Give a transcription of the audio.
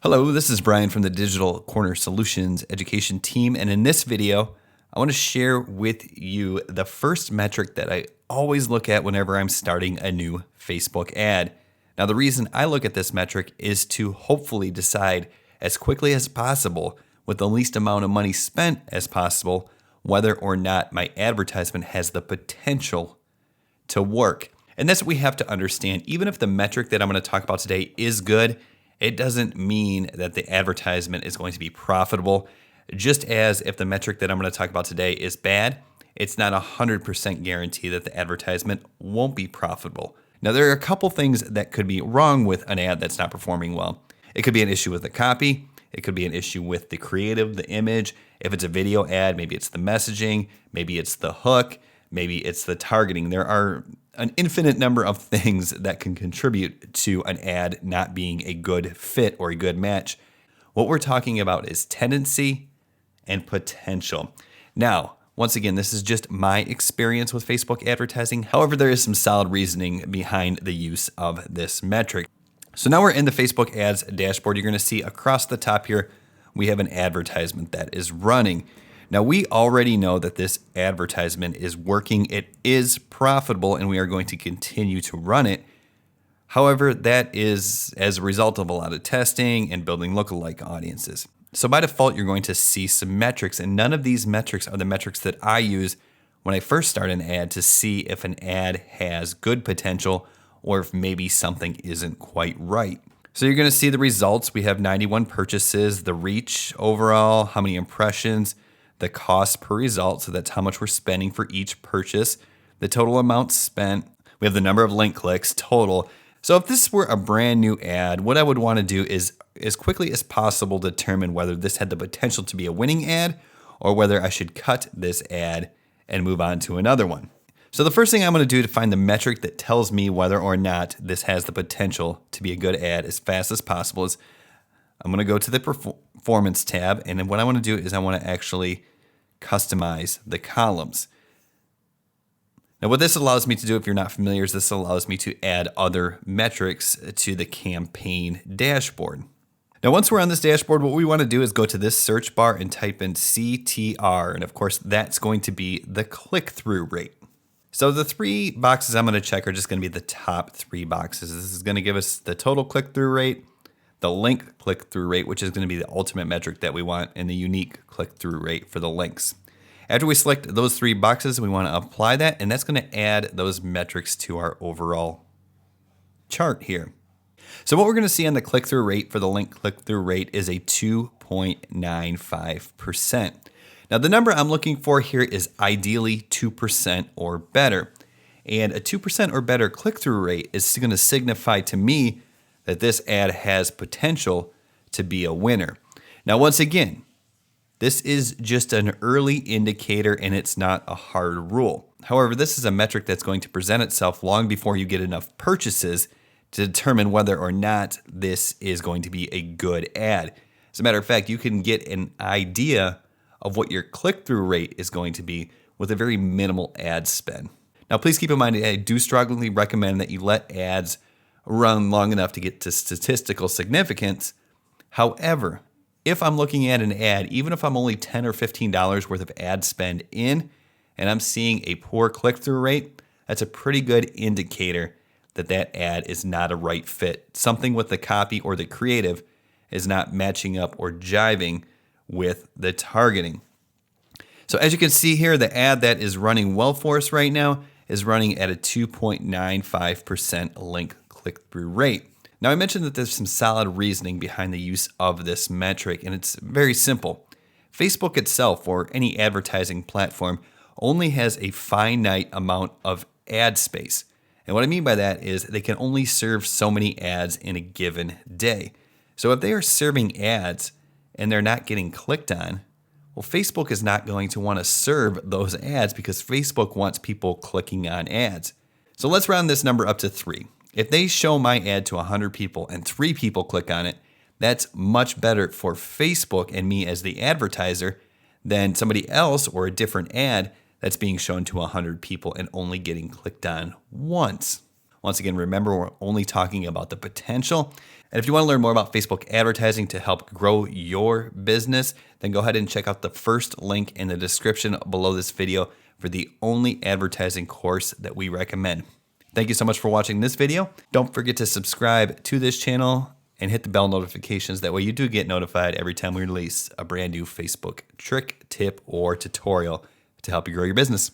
Hello, this is Brian from the Digital Corner Solutions education team, and in this video, I want to share with you the first metric that I always look at whenever I'm starting a new Facebook ad. Now, the reason I look at this metric is to hopefully decide as quickly as possible, with the least amount of money spent as possible, whether or not my advertisement has the potential to work. And that's what we have to understand. Even if the metric that I'm going to talk about today is good, it doesn't mean that the advertisement is going to be profitable. Just as if the metric that I'm going to talk about today is bad, it's not 100% guarantee that the advertisement won't be profitable. Now, there are a couple things that could be wrong with an ad that's not performing well. It could be an issue with the copy. It could be an issue with the creative, the image. If it's a video ad, maybe it's the messaging, maybe it's the hook, maybe it's the targeting. There are an infinite number of things that can contribute to an ad not being a good fit or a good match. What we're talking about is tendency and potential. Now, once again, this is just my experience with Facebook advertising. However, there is some solid reasoning behind the use of this metric. So now we're in the Facebook ads dashboard. You're going to see across the top here, we have an advertisement that is running. Now, we already know that this advertisement is working. It is profitable, and we are going to continue to run it. However, that is as a result of a lot of testing and building lookalike audiences. So by default, you're going to see some metrics, and none of these metrics are the metrics that I use when I first start an ad to see if an ad has good potential or if maybe something isn't quite right. So you're going to see the results. We have 91 purchases, the reach overall, how many impressions, the cost per result, so that's how much we're spending for each purchase, the total amount spent. We have the number of link clicks total. So if this were a brand new ad, what I would want to do is as quickly as possible determine whether this had the potential to be a winning ad or whether I should cut this ad and move on to another one. So the first thing I'm going to do to find the metric that tells me whether or not this has the potential to be a good ad as fast as possible is I'm going to go to the performance tab, and then what I want to do is I want to actually customize the columns. Now, what this allows me to do, if you're not familiar, is this allows me to add other metrics to the campaign dashboard. Now, once we're on this dashboard, what we want to do is go to this search bar and type in CTR, and of course, that's going to be the click-through rate. So the three boxes I'm going to check are just going to be the top three boxes. This is going to give us the total click-through rate, the link click-through rate, which is going to be the ultimate metric that we want, and the unique click-through rate for the links. After we select those three boxes, we want to apply that, and that's going to add those metrics to our overall chart here. So what we're going to see on the click-through rate for the link click-through rate is a 2.95%. Now, the number I'm looking for here is ideally 2% or better. And a 2% or better click-through rate is going to signify to me that this ad has potential to be a winner. Now, once again, this is just an early indicator and it's not a hard rule. However, this is a metric that's going to present itself long before you get enough purchases to determine whether or not this is going to be a good ad. As a matter of fact, you can get an idea of what your click-through rate is going to be with a very minimal ad spend. Now, please keep in mind, I do strongly recommend that you let ads run long enough to get to statistical significance. However, if I'm looking at an ad, even if I'm only $10 or $15 worth of ad spend in, and I'm seeing a poor click-through rate, that's a pretty good indicator that that ad is not a right fit. Something with the copy or the creative is not matching up or jiving with the targeting. So as you can see here, the ad that is running well for us right now is running at a 2.95% link click-through rate. Now, I mentioned that there's some solid reasoning behind the use of this metric, and it's very simple. Facebook itself, or any advertising platform, only has a finite amount of ad space. And what I mean by that is they can only serve so many ads in a given day. So if they are serving ads and they're not getting clicked on, well, Facebook is not going to want to serve those ads because Facebook wants people clicking on ads. So let's round this number up to 3. If they show my ad to 100 people and 3 people click on it, that's much better for Facebook and me as the advertiser than somebody else or a different ad that's being shown to 100 people and only getting clicked on once. Once again, remember, we're only talking about the potential. And if you want to learn more about Facebook advertising to help grow your business, then go ahead and check out the first link in the description below this video for the only advertising course that we recommend. Thank you so much for watching this video. Don't forget to subscribe to this channel and hit the bell notifications. That way you do get notified every time we release a brand new Facebook trick, tip, or tutorial to help you grow your business.